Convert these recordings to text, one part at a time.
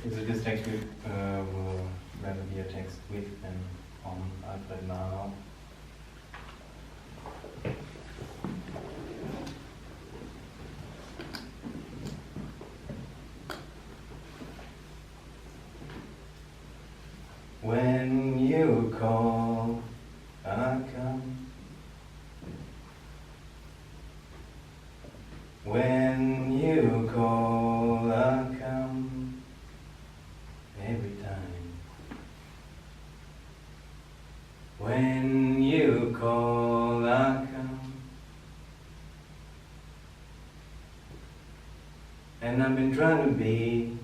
This text will rather be a text with than on Alfred now. When you call, I come. When you call, I come. Every time. When you call, I come. And I've been trying to be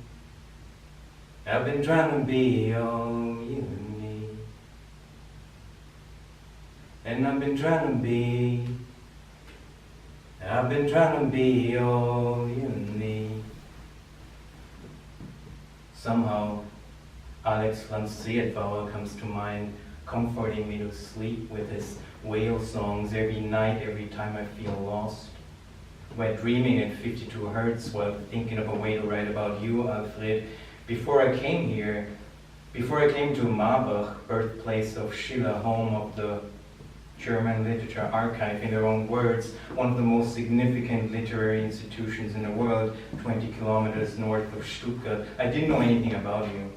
all you and me. And I've been trying to be all you and me. Somehow, Alex van Seetbauer comes to mind, comforting me to sleep with his whale songs every night, every time I feel lost. While dreaming at 52 hertz, while thinking of a way to write about you, Alfred. Before I came to Marbach, birthplace of Schiller, home of the German Literature Archive, in their own words, one of the most significant literary institutions in the world, 20 kilometers north of Stuttgart, I didn't know anything about you.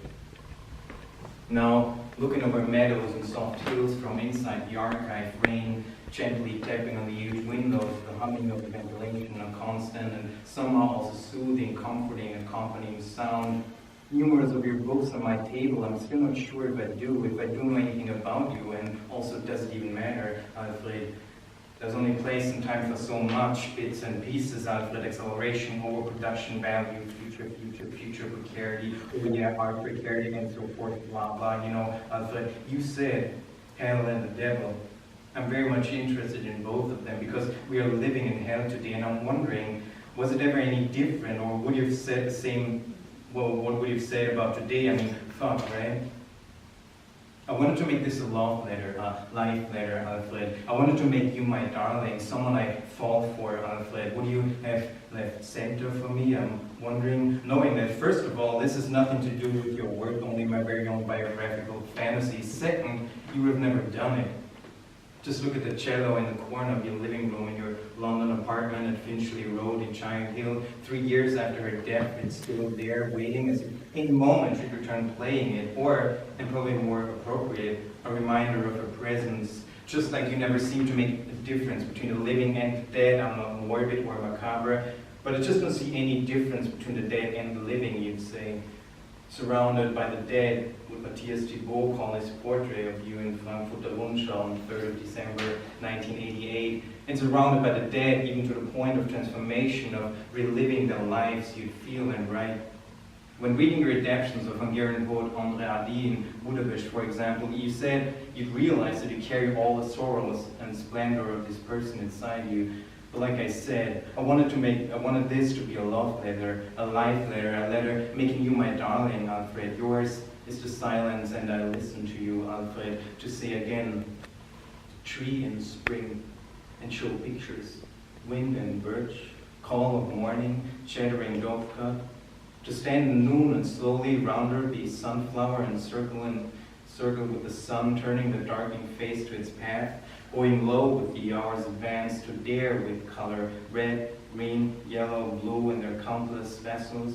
Now, looking over meadows and soft hills from inside the archive, rain gently tapping on the huge windows, the humming of the ventilation, a constant and somehow also soothing, comforting, accompanying sound. Numerous of your books on my table. I'm still not sure if I do know anything about you, and also does it even matter, Alfred? There's only place and time for so much, bits and pieces, Alfred, acceleration, overproduction value, future precarity, art precarity, and so forth, blah, blah, you know, Alfred, you said hell and the devil. I'm very much interested in both of them because we are living in hell today, and I'm wondering, was it ever any different, or would you have said the same? Well, what would you say about today? I mean, fuck, right? I wanted to make this a love letter, a life letter, Alfred. I wanted to make you my darling, someone I fall for, Alfred. Would you have left center for me? I'm wondering, knowing that, first of all, this has nothing to do with your work, only my very own biographical fantasy. Second, you would have never done it. Just look at the cello in the corner of your living room in your London apartment at Finchley Road in Giant Hill. 3 years after her death, it's still there, waiting as if any moment she'd return playing it, or, and probably more appropriate, a reminder of her presence. Just like you never seem to make a difference between the living and the dead. I'm not morbid or macabre, but I just don't see any difference between the dead and the living, you'd say. Surrounded by the dead, would Matthias Thibault call his portrait of you in Frankfurter Rundschau on 3rd of December 1988, and surrounded by the dead even to the point of transformation, of reliving their lives, you'd feel and write. When reading your adaptations of Hungarian poet André Ady in Budapest, for example, you said you'd realize that you carry all the sorrows and splendor of this person inside you. But like I said, I wanted this to be a love letter, a life letter, a letter making you my darling, Alfred. Yours is the silence, and I listen to you, Alfred, to say again, tree in spring, and show pictures, wind and birch, call of morning, chattering dovecot, to stand in noon and slowly round her be sunflower and circle with the sun, turning the darkening face to its path, going low with the hours advance, to dare with color, red, green, yellow, blue, in their countless vessels.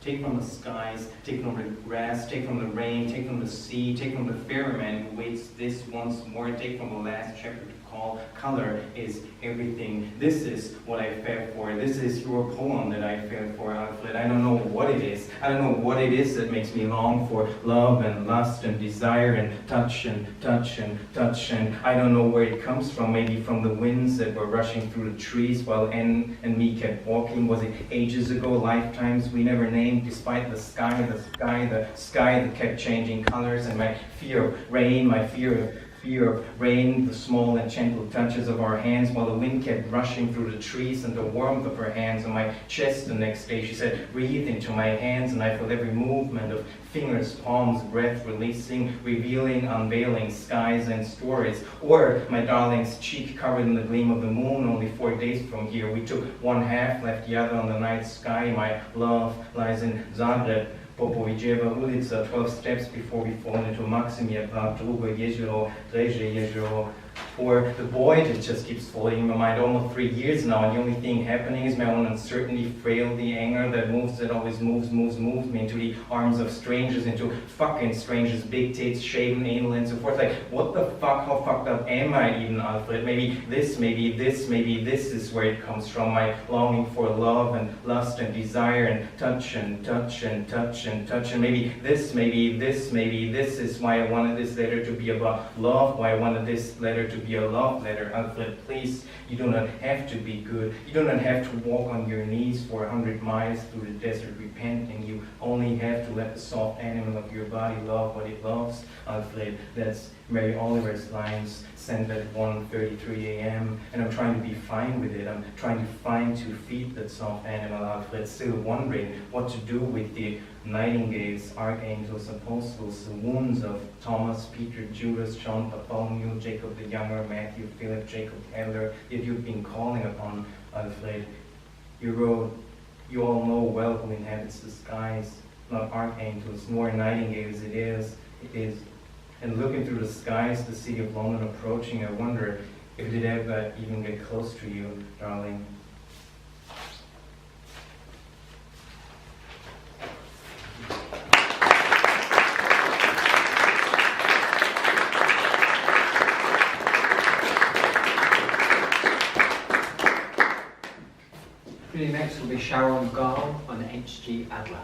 Take from the skies, take from the grass, take from the rain, take from the sea, take from the ferryman who waits this once more, take from the last shepherd to call. Color is everything. This is what I fell for. This is your poem that I fell for, Alfred. I don't know what it is. I don't know what it is that makes me long for love and lust and desire and touch and touch and touch, and I don't know where it comes from. Maybe from the winds that were rushing through the trees while Anne and me kept walking. Was it ages ago, lifetimes we never named, despite the sky that kept changing colors, and my fear of rain, my fear of rain, the small and gentle touches of our hands while the wind kept rushing through the trees, and the warmth of her hands on my chest the next day. She said, breathe into my hands, and I felt every movement of fingers, palms, breath releasing, revealing, unveiling skies and stories. Or my darling's cheek covered in the gleam of the moon only 4 days from here. We took one half, left the other on the night sky. My love lies in Zagreb, Popovičeva ulica, 12 steps before we fall into Maksimir Park, Drugo Jezero, Dreže Jezero, or the void, it just keeps floating in my mind almost 3 years now, and the only thing happening is my own uncertainty, frailty, anger that always moves me into the arms of strangers, into fucking strangers, big tits, shaven anal, and so forth. Like, what the fuck, how fucked up am I even, Alfred? Maybe this is where it comes from, my longing for love and lust and desire and touch and touch and touch and touch, and maybe this is why I wanted this letter to be about love, why I wanted this letter to be a love letter. Alfred, please, you do not have to be good. You do not have to walk on your knees for 100 miles through the desert repenting. You only have to let the soft animal of your body love what it loves. Alfred, that's Mary Oliver's lines sent at 1:33 a.m. and I'm trying to be fine with it. I'm trying to feed that soft animal, Alfred, still wondering what to do with the nightingales, archangels, apostles, the wounds of Thomas, Peter, Judas, John, Bartholomew, Jacob the Younger, Matthew, Philip, Jacob Taylor, if you've been calling upon, Alfred. You wrote, you all know well who inhabits the skies, not archangels, nor nightingales, it is. And looking through the skies, the city of London approaching, I wonder if it ever even get close to you, darling. Reading next will be Sharon Gall on H.G. Adler.